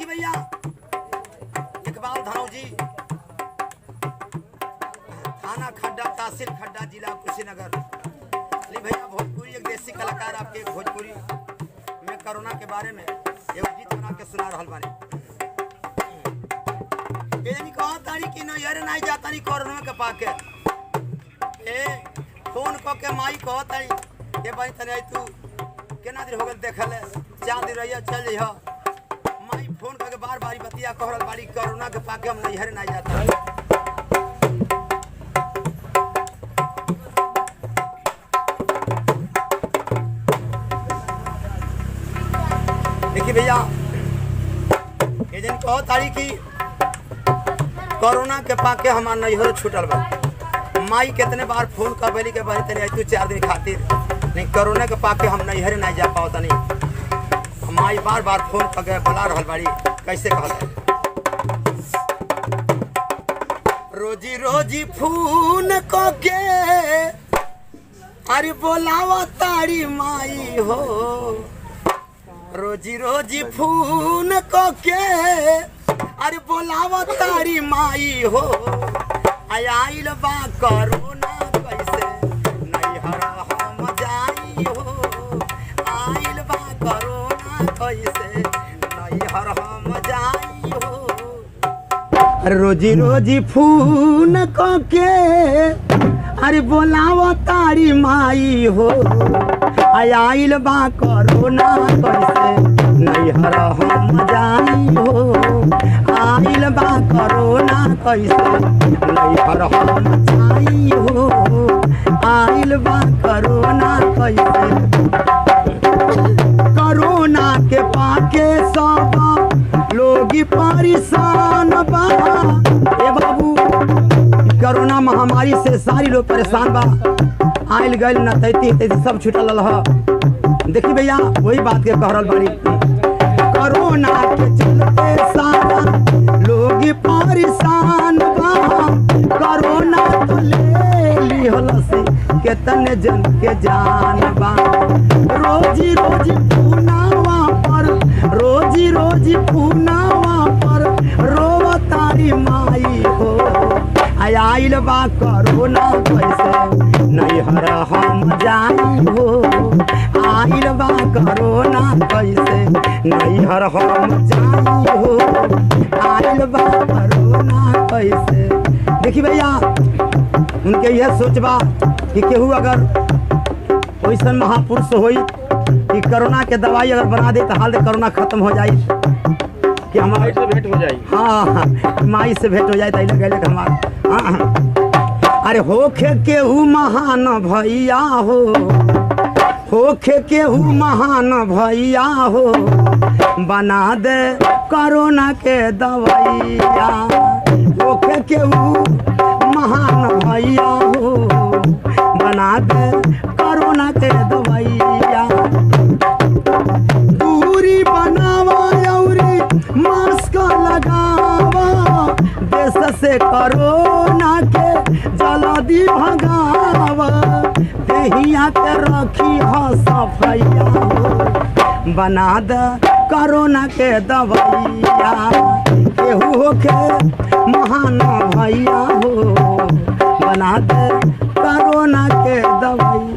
भैया इकबाल धनौजी, थाना खड्डा, तहसील खड्डा, जिला कुशीनगर। ली भैया भोजपुरी एक देसी कलाकार आपके भोजपुरी में कोरोना के बारे में एक गीत बना के सुना रहा बानी। कहा तारी की नैहर नहीं जाता नहीं कोरोना के पाके फोन को के माई कह तारी के भाई तने तू केना दिन हो गल देखले 4 दिन रहिया चल जइह। माई फोन करके बार बार बतिया कहल बाड़ी कोरोना के पाके हम नैहर नहीं जाता। देखिए भैया ये दिन कहो तारी की कोरोना के पाके हमार नैहर छूटल बा। माई कितने बार फोन कर बेली के बहन तनी तू 4 दिन खातिर नहीं कोरोना के पाके हम नैहर नहीं जा पाओ तनी। माई बार बार फोन करके बुला रहल बाड़ी। कैसे कहल रोजी रोजी फोन के अरे बोलावा तारी माई हो। रोजी रोजी फोन के अरे बोलावा तारी माई हो। आइल बा कोरोना कैसे नैहर हम जाई हो। आइल बा कोरोना कैसे नैहर हम जाई हो। रोजी रोजी फोन के अरे बोलावा तारी माई हो। आइल बा कोरोना कैसे नैहर हम जाई हो। आइल बा कोरोना कैसे नैहर हम जाई हो। आइल बा कोरोना कैसे। कोरोना के पाके सब लोग परेशान बा। ए बाबू कोरोना महामारी से सारी लोग परेशान बा। आइल गइल न तैती सब छुटल ह। देखी भैया वही बात के कह रहल बाड़ी। कोरोना के चलते सारा लोग परेशान बा। कोरोना तो ले ली हलसी केतने जन के जान बा। रोजी रोजी पूनावा पर रोजी रोजी पूनावा पर रोवतारी माई हो। आइल बा कोरोना कैसे नैहर हम जाई हो। आइल बा कोरोना कैसे नैहर हम जाई हो। आइल बा कोरोना कैसे। देखी भैया उनके यह सोचबा कि केहू अगर वैसन महापुरुष होई कि कोरोना के दवाई अगर बना दे तो हाल दे कोरोना खत्म हो जाए कि हमारे से भेंट हो जाए। हाँ माई से भेंट हो जाए तो गए हमारा। हाँ अरे होखे केहू महान भैया हो। होखे केहू महान भैया हो। बना दे कोरोना के दवाइया। होखे केहू महान भैया हो। बना दे कोरोना के दवाइया। दूरी बनावा औरी मास्क लगावा। देश से कोरोना के जल्दी भगावा। देहिया के रखी हो सफैया हो। बना दे कोरोना के दवाइया। केहू होके महान भैया हो। बना दे कोरोना के दवाइया।